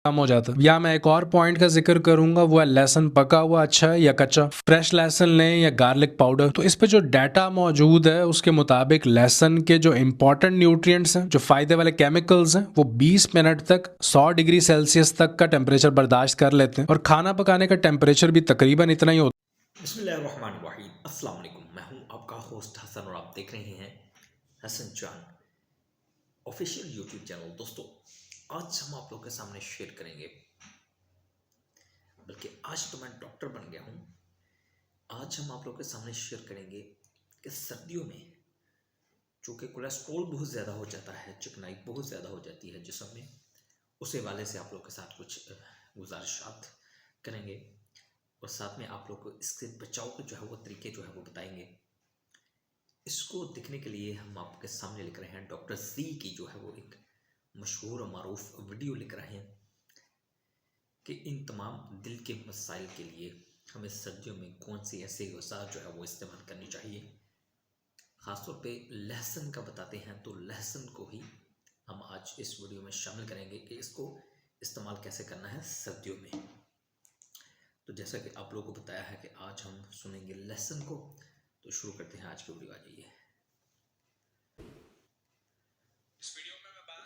कम हो जाता है। या मैं एक और पॉइंट का जिक्र करूंगा, वो है लहसुन पका हुआ अच्छा है या कच्चा, फ्रेश लहसुन लें या गार्लिक पाउडर। तो इस पे जो डाटा मौजूद है उसके मुताबिक लहसुन के जो इंपॉर्टेंट न्यूट्रिएंट्स हैं, जो फायदे वाले केमिकल्स हैं, वो 20 मिनट तक 100 डिग्री सेल्सियस तक का टेम्परेचर बर्दाश्त कर लेते हैं और खाना पकाने का टेम्परेचर भी तकरीबन इतना ही होता है। बिस्मिल्लाहिर्रहमानिर्रहीम, अस्सलाम वालेकुम। मैं हूं आपका होस्ट हसन और आप देख रहे हैं हसन जान ऑफिशियल यूट्यूब चैनल। दोस्तों, आज हम आप लोगों के सामने शेयर करेंगे, बल्कि आज तो मैं डॉक्टर बन गया हूं, आज हम आप लोगों के सामने शेयर करेंगे कि सर्दियों में जो कि कोलेस्ट्रॉल बहुत ज़्यादा हो जाता है, चिकनाई बहुत ज़्यादा हो जाती है जिस्म में, उस हवाले से आप लोगों के साथ कुछ गुजारिशात करेंगे और साथ में आप लोग को इससे बचाव के जो है वो तरीके जो है वो बताएंगे। इसको देखने के लिए हम आपके सामने लिख रहे हैं डॉक्टर जी की जो है वो एक मशहूर और मारूफ वीडियो लिख रहे हैं कि इन तमाम दिल के मसाइल के लिए हमें सर्दियों में कौन सी ऐसी गज़ा जो है वो इस्तेमाल करनी चाहिए। ख़ासतौर पे लहसुन का बताते हैं, तो लहसुन को ही हम आज इस वीडियो में शामिल करेंगे कि इसको इस्तेमाल कैसे करना है सर्दियों में। तो जैसा कि आप लोगों को बताया है कि आज हम सुनेंगे लहसुन को, तो शुरू करते हैं आज की वीडियो। आ जाइए।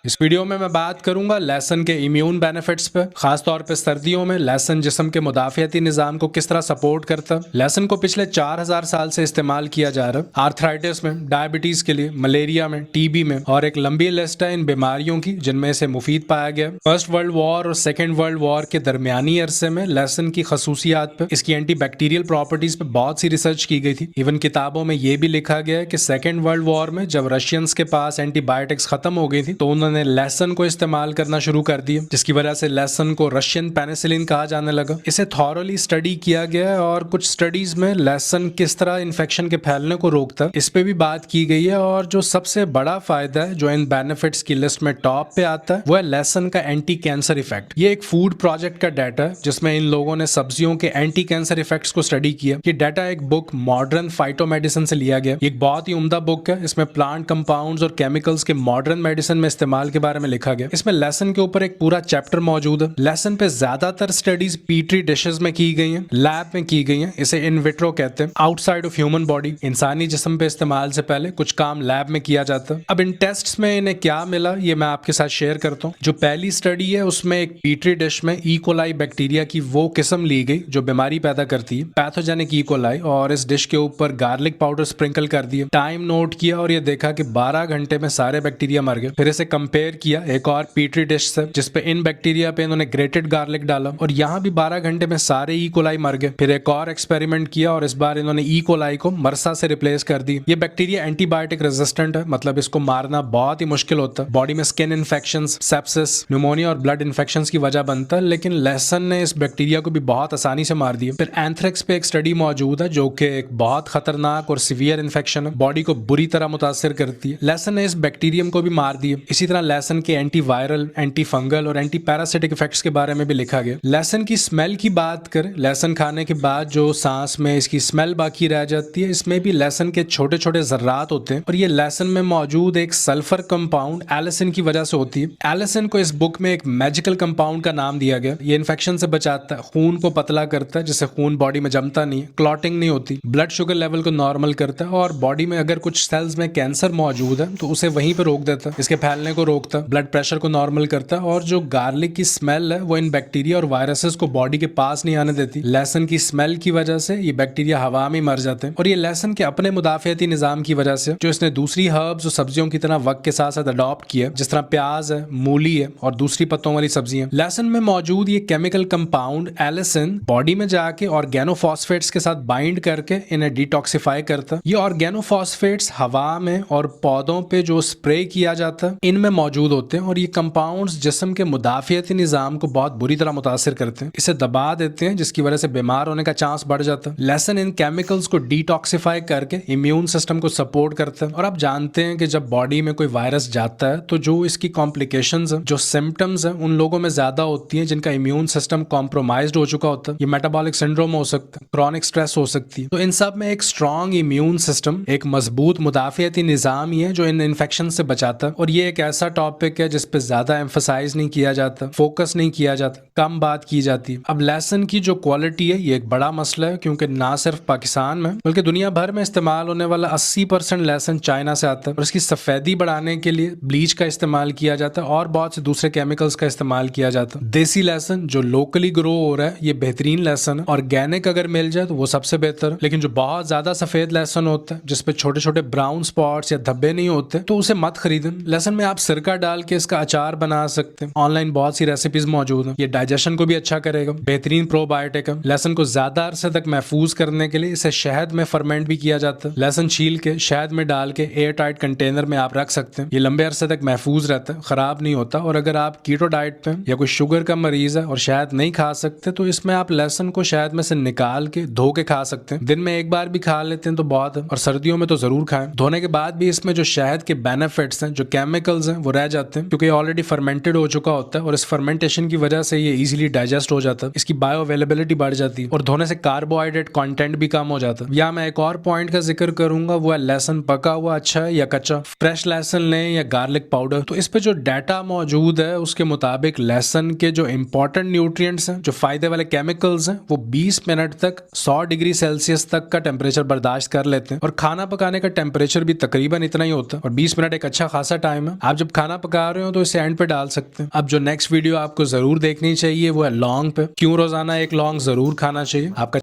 इस वीडियो में मैं बात करूंगा लहसुन के इम्यून बेनिफिट्स पे, खास तौर पे सर्दियों में लहसुन जिस्म के मुदाफ़ियती निज़ाम को किस तरह सपोर्ट करता है। लहसुन को पिछले 4000 साल से इस्तेमाल किया जा रहा है आर्थराइटिस में, डायबिटीज़ के लिए, मलेरिया में, टीबी में और एक लंबी लिस्ट है इन बीमारियों की जिनमें से मुफीद पाया गया। फर्स्ट वर्ल्ड वॉर और सेकेंड वर्ल्ड वॉर के दरमियानी अरसे में लहसुन की खसूसियात पे, इसकी एंटी बैक्टीरियल प्रॉपर्टीज़ पे बहुत सी रिसर्च की गई थी। इवन किताबों में यह भी लिखा गया है कि सेकेंड वर्ल्ड वॉर में जब रशियंस के पास एंटीबायोटिक्स खत्म हो गई थी तो उन्होंने लहसुन को इस्तेमाल करना शुरू कर दिया, जिसकी वजह से लहसुन को रशियन पेनिसिलिन कहा जाने लगा। इसे थॉरली स्टडी किया गया और कुछ स्टडीज में लहसुन किस तरह इन्फेक्शन के फैलने को रोकता है इस पे भी बात की गई है। और जो सबसे बड़ा फायदा है जो इन बेनिफिट्स की लिस्ट में टॉप पे आता है वो है लहसुन का एंटी कैंसर इफेक्ट। ये एक फूड प्रोजेक्ट का डाटा है जिसमें इन लोगों ने सब्जियों के एंटी कैंसर इफेक्ट्स को स्टडी किया। ये डाटा एक बुक मॉडर्न फाइटोमेडिसिन से लिया गया। एक बहुत ही उम्दा बुक है, इसमें प्लांट कंपाउंड्स और केमिकल्स के मॉडर्न मेडिसिन में इस्तेमाल के बारे में लिखा गया। इसमें लहसुन के ऊपर एक पूरा चैप्टर मौजूद है। लहसुन पे ज्यादातर स्टडीज पीट्री डिशेस में की गई हैं, लैब में की गई हैं। इसे इन विट्रो कहते हैं, आउटसाइड ऑफ ह्यूमन बॉडी। इंसानी जिस्म पे इस्तेमाल से पहले कुछ काम लैब में किया जाता है। अब इन टेस्ट्स में इन्हें क्या मिला ये मैं आपके साथ शेयर करता हूँ। जो पहली स्टडी है उसमें एक पीट्री डिश में इकोलाई बैक्टीरिया की वो किस्म ली गई जो बीमारी पैदा करती है, पैथोजेनिक इकोलाई, और इस डिश के ऊपर गार्लिक पाउडर स्प्रिंकल कर दिया। टाइम नोट किया और ये देखा कि 12 घंटे में सारे बैक्टीरिया मर गए। फिर इसे कंपेयर किया एक और पीट्री डिश से जिसपे इन बैक्टीरिया पे इन्होंने ग्रेटेड गार्लिक डाला और यहाँ भी 12 घंटे में सारे ई कोलाई मर गए। फिर एक और एक्सपेरिमेंट किया और इस बार इन्होंने ई कोलाई को मरसा से रिप्लेस कर दी। ये बैक्टीरिया एंटीबायोटिक रेजिस्टेंट है, मतलब इसको मारना बहुत ही मुश्किल होता है। बॉडी में स्किन इन्फेक्शंस, सेप्सिस, न्यूमोनिया और ब्लड इन्फेक्शंस की वजह बनता है, लेकिन लहसुन ने इस बैक्टीरिया को भी बहुत आसानी से मार दिया। फिर एंथ्रेक्स पे एक स्टडी मौजूद है जो कि एक बहुत खतरनाक और सीवियर इन्फेक्शन है, बॉडी को बुरी तरह मुतासिर करती है। लहसुन ने इस बैक्टीरियम को भी मार दिया। इसी तरह लहसुन के एंटीवायरल, एंटी फंगल और एंटी पैरासिटिक इफेक्ट्स के बारे में भी लिखा गया। लहसुन की स्मेल की बात करें, लहसुन खाने के बाद जो सांस में इसकी स्मेल बाकी रह जाती है, इसमें भी लहसुन के छोटे छोटे जर्रात होते हैं और ये लहसुन में मौजूद एक सल्फर कंपाउंड एलिसिन की वजह से होती है। एलिसिन को इस बुक में एक मैजिकल कंपाउंड का नाम दिया गया। ये इन्फेक्शन से बचाता है, खून को पतला करता है जिससे खून बॉडी में जमता नहीं है, क्लॉटिंग नहीं होती, ब्लड शुगर लेवल को नॉर्मल करता है और बॉडी में अगर कुछ सेल्स में कैंसर मौजूद है तो उसे वहीं पर रोक देता है, इसके फैलने को रोकता है, ब्लड प्रेशर को नॉर्मल करता है और जो गार्लिक की स्मेल है वो इन बैक्टीरिया और वायरसेस को बॉडी के पास नहीं आने देती। लहसुन की स्मेल की वजह से ये बैक्टीरिया हवा में मर जाते हैं और ये लहसुन के अपने मुदाफियती निजाम की वजह से जो इसने दूसरी हर्ब्स और सब्जियों की तरह वक्त के साथ साथ अडॉप्ट किया, जिस तरह प्याज है, मूली है और दूसरी पत्तों वाली सब्जियां। लहसुन में मौजूद ये केमिकल कंपाउंड एलिसिन बॉडी में जाके ऑर्गेनोफॉस्फेट्स के साथ बाइंड करके इन्हें डिटॉक्सिफाई करता है। ये ऑर्गेनोफॉस्फेट्स हवा में और पौधों पे जो स्प्रे किया जाता है इनमें मौजूद होते हैं और ये कंपाउंड्स जिस्म के मुदाफियती निजाम को बहुत बुरी तरह मुतासिर करते हैं, इसे दबा देते हैं जिसकी वजह से बीमार होने का चांस बढ़ जाता है। लहसुन इन केमिकल्स को डिटॉक्सिफाई करके इम्यून सिस्टम को सपोर्ट करता है और आप जानते हैं कि जब बॉडी में कोई वायरस जाता है तो जो इसकी कॉम्प्लिकेशंस हैं, जो सिम्टम्स हैं, उन लोगों में ज्यादा होती हैं जिनका इम्यून सिस्टम कॉम्प्रोमाइज्ड हो चुका होता है। ये मेटाबॉलिक सिंड्रोम हो सकता है, क्रॉनिक स्ट्रेस हो सकती है। तो इन सब में एक स्ट्रॉन्ग इम्यून सिस्टम, एक मजबूत मुदाफियती निजाम ही है जो इन इन्फेक्शन से बचाता है और ये एक ऐसा ऐसा टॉपिक है जिस पे ज्यादा एम्फसाइज नहीं किया जाता, फोकस नहीं किया जाता, कम बात की जाती है। अब लहसुन की जो क्वालिटी है ये एक बड़ा मसला है, क्योंकि ना सिर्फ पाकिस्तान में बल्कि दुनिया भर में इस्तेमाल होने वाला 80% लहसुन चाइना से आता है और इसकी सफेदी बढ़ाने के लिए ब्लीच का इस्तेमाल किया जाता है और बहुत से दूसरे केमिकल्स का इस्तेमाल किया जाता है। देसी लहसुन जो लोकली ग्रो हो रहा है ये बेहतरीन लहसुन है, ऑर्गेनिक अगर मिल जाए तो वो सबसे बेहतर है। लेकिन जो बहुत ज्यादा सफेद लहसुन होता है जिसपे छोटे छोटे ब्राउन स्पॉट्स या धब्बे नहीं होते तो उसे मत खरीदें। लहसुन में आप सिरका डाल के इसका अचार बना सकते हैं, ऑनलाइन बहुत सी रेसिपीज मौजूद हैं। ये डाइजेशन को भी अच्छा करेगा, बेहतरीन प्रोबायोटिक है। लहसुन को ज्यादा अरसे तक महफूज करने के लिए इसे शहद में फर्मेंट भी किया जाता है। लहसुन छील के शहद में डाल के एयर टाइट कंटेनर में आप रख सकते हैं, ये लंबे अरसे तक महफूज रहता है, खराब नहीं होता। और अगर आप कीटो डाइट पे या कोई शुगर का मरीज है और शहद नहीं खा सकते तो इसमें आप लहसुन को शहद में से निकाल के धो के खा सकते हैं। दिन में एक बार भी खा लेते हैं तो बहुत है, और सर्दियों में तो जरूर खाएं। धोने के बाद भी इसमें जो शहद के बेनिफिट्स हैं, जो केमिकल्स हैं, वो रह जाते हैं, क्योंकि ये ऑलरेडी फर्मेंटेड हो चुका होता है और इस फर्मेंटेशन की वजह से ये इजीली डाइजेस्ट हो जाता है, इसकी बायो अवेलेबिलिटी बढ़ जाती है और धोने से कार्बोहाइड्रेट कंटेंट भी कम हो जाता है। या मैं एक और पॉइंट का जिक्र करूंगा, वो है लहसुन पका हुआ अच्छा है या कच्चा, फ्रेश लहसुन लें या गार्लिक पाउडर। तो इस पे जो डाटा मौजूद है उसके मुताबिक लहसुन के जो इंपॉर्टेंट न्यूट्रिएंट्स हैं, जो फायदे वाले केमिकल्स हैं, वो 20 मिनट तक 100 डिग्री सेल्सियस तक का टेम्परेचर बर्दाश्त कर लेते हैं। और खाना पकाने का टेम्परेचर भी तकरीबन इतना ही होता है और 20 मिनट एक अच्छा खासा टाइम है। आप जब खाना पका रहे हो तो इसे एंड पे डाल सकते हैं। अब जो नेक्स्ट वीडियो आपको जरूर देखनी चाहिए वो है लौंग पे, क्यों रोजाना एक लौंग जरूर खाना चाहिए। आपका